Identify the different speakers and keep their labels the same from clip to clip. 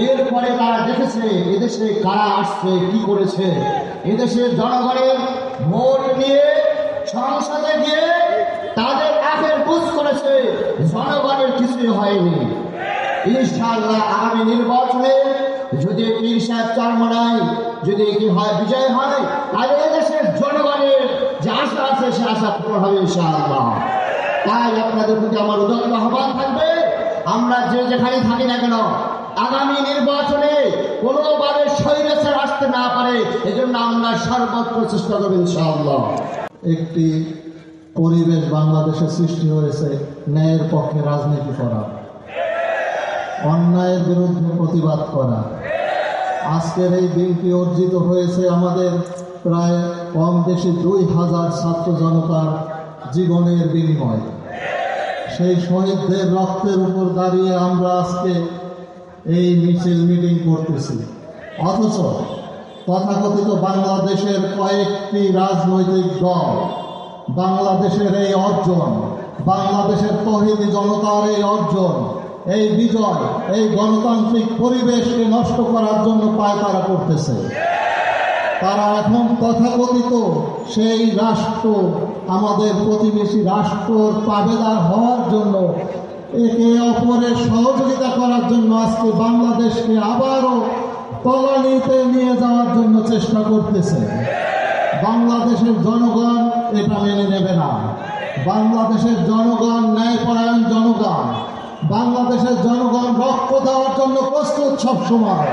Speaker 1: এরপরে তারা দেখেছে এদেশে কারা আসছে, কি করেছে। এদেশের জনগণের ভোট নিয়ে সংসদে গিয়ে তাদের আখের বুঝ করেছে, জনগণের কিছুই হয়নি। ইনশাআল্লাহ আগামী নির্বাচনে যদি পীর সাহেব চরমনাই যদি কি হয়, বিজয় হয়, তাহলে এদেশের জনগণের যে আশা আছে সে আশা পূরণ হবে ইনশাআল্লাহ। তাই আপনাদের প্রতি আমার উদাত্ত আহ্বান থাকবে, আমরা যে যেখানে থাকি না কেন আগামী নির্বাচনে কোনোভাবে স্বৈরাচার আসতে না পারে, এজন্য আমরা সর্বত্র চেষ্টা করব ইনশাআল্লাহ।
Speaker 2: একটি পরিবেশ বাংলাদেশে সৃষ্টি হয়েছে ন্যায়ের পক্ষে রাজনীতি করা, অন্যায়ের বিরুদ্ধে প্রতিবাদ করা। আজকের এই দিনটি অর্জিত হয়েছে আমাদের প্রায় কম বেশি 2000 ছাত্র জনতার জীবনের বিনিময়। সেই শহীদদের রক্তের উপর দাঁড়িয়ে আমরা আজকে এই মিছিল মিটিং করতেছি। অথচ তথাকথিত বাংলাদেশের কয়েকটি রাজনৈতিক দল বাংলাদেশের এই অর্জন, বাংলাদেশের তৌহিদি জনতার এই অর্জন, এই বিজয়, এই গণতান্ত্রিক পরিবেশকে নষ্ট করার জন্য পায়তারা করতেছে। তারা এখন তথাকথিত সেই রাষ্ট্র, আমাদের প্রতিবেশী রাষ্ট্রর তাবেদার হওয়ার জন্য, একে অপরের সহযোগিতা করার জন্য আজকে বাংলাদেশকে আবারও তলানিতে নিয়ে যাওয়ার জন্য চেষ্টা করতেছে। বাংলাদেশের জনগণ এটা মেনে নেবে না। বাংলাদেশের জনগণ ন্যায়পরায়ণ জনগণ, বাংলাদেশের জনগণ রক্ত দেওয়ার জন্য প্রস্তুত, সব সময়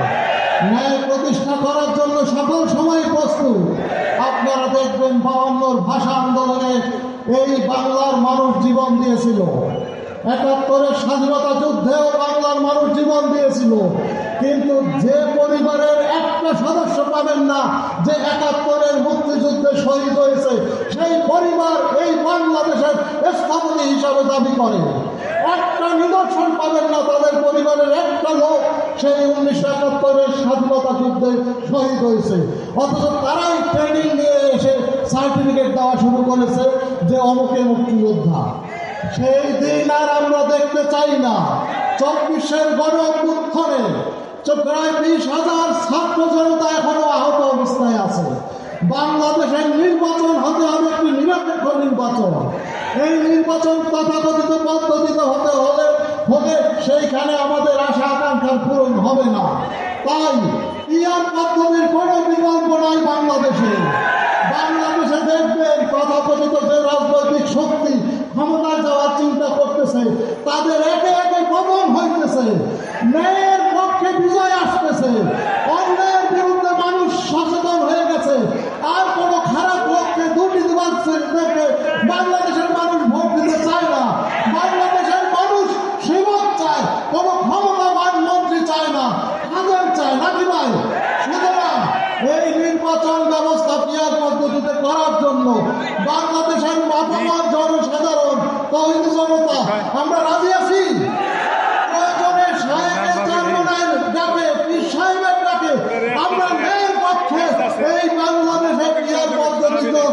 Speaker 2: ন্যায় প্রতিষ্ঠা করার জন্য সকল সময় প্রস্তুত। আপনারা দেখবেন 52 ভাষা আন্দোলনে এই বাংলার মানুষ জীবন দিয়েছিল, 71-এর স্বাধীনতা যুদ্ধেও বাংলার মানুষ জীবন দিয়েছিল। কিন্তু যে পরিবারের একটা সদস্য পাবেন না যে 71-এর মুক্তিযুদ্ধে শহীদ হয়েছে, সেই পরিবার এই বাংলাদেশের স্থপতি হিসাবে দাবি করে। একটা নিদর্শন পাবেন না তাদের পরিবারের একটা লোক সেই 1971-এর স্বাধীনতা যুদ্ধে শহীদ হয়েছে। অথচ তারাই ট্রেনিং নিয়ে এসে সার্টিফিকেট দেওয়া শুরু করেছে যে অমুকে মুক্তিযোদ্ধা। সেই দিন আর আমরা দেখতে চাই না। 24-এর গণ অভ্যুত্থানে প্রায় 20,000 ছাত্র জনতা এখনো আহত অবস্থায় আছে। বাংলাদেশের নির্বাচন হতে হবে একটি নিরপেক্ষ নির্বাচন। এই নির্বাচন তথাকথিত পদ্ধতিতে হতে হলে সেইখানে আমাদের আশা আকাঙ্ক্ষার পূরণ হবে না। তাই পিআর পদ্ধতির কোনো বিকল্প নাই বাংলাদেশে। বাংলাদেশে দেখবেন তথাকথিত যে রাজনৈতিক শক্তি ক্ষমতায় যাওয়ার চিন্তা করতেছে, তাদের একে একে পতন হইতেছে, ন্যায়ের পক্ষে বিজয় আসতেছে, অন্যায়ের বিরুদ্ধে মানুষ সচেতন হয়ে গেছে। আর কোনো খারাপ পক্ষে দুর্নীতিবাদ দেখে বাংলাদেশের মানুষ ভোট দিতে চায় না। বাংলাদেশের মানুষ সেবক চায়, কোনো ক্ষমতাবান মন্ত্রী চায় না, খাদেম চায়, নাকি ভাই? সুতরাং এই নির্বাচন ব্যবস্থা পিআর পদ্ধতিতে করার জন্য বাংলাদেশের মাথামার জনসাধারণ, তৌহিদি জনতা আমরা রাজি আছি। প্রয়োজনে সাহেবের চরমনাইয়ের ডাকে, পীর সাহেবের ডাকে আমরা ন্যায়ের পক্ষে এই বাংলাদেশে পিআর পদ্ধতিতে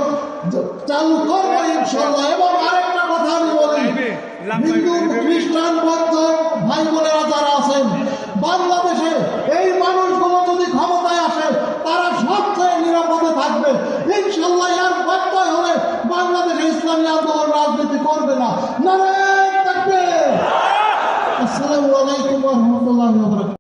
Speaker 2: চালু করবো ইনশাআল্লাহ। এবং আরেকটা কথা আমি বলি, হিন্দু, খ্রিস্টান, বৌদ্ধ ভাই বোনেরা যারা আছেন বাংলাদেশে, এই মানুষগুলো যদি ক্ষমতায় আসে তারা সবচেয়ে নিরাপদে থাকবে ইনশাআল্লাহ। এর প্রত্যয় হলে বাংলাদেশে ইসলামী আন্দোলন রাজনীতি করবে না। নারায়ণ তাকবীর। আসসালামু আলাইকুম ওয়া রাহমাতুল্লাহি ওয়া বারাকাতুহু।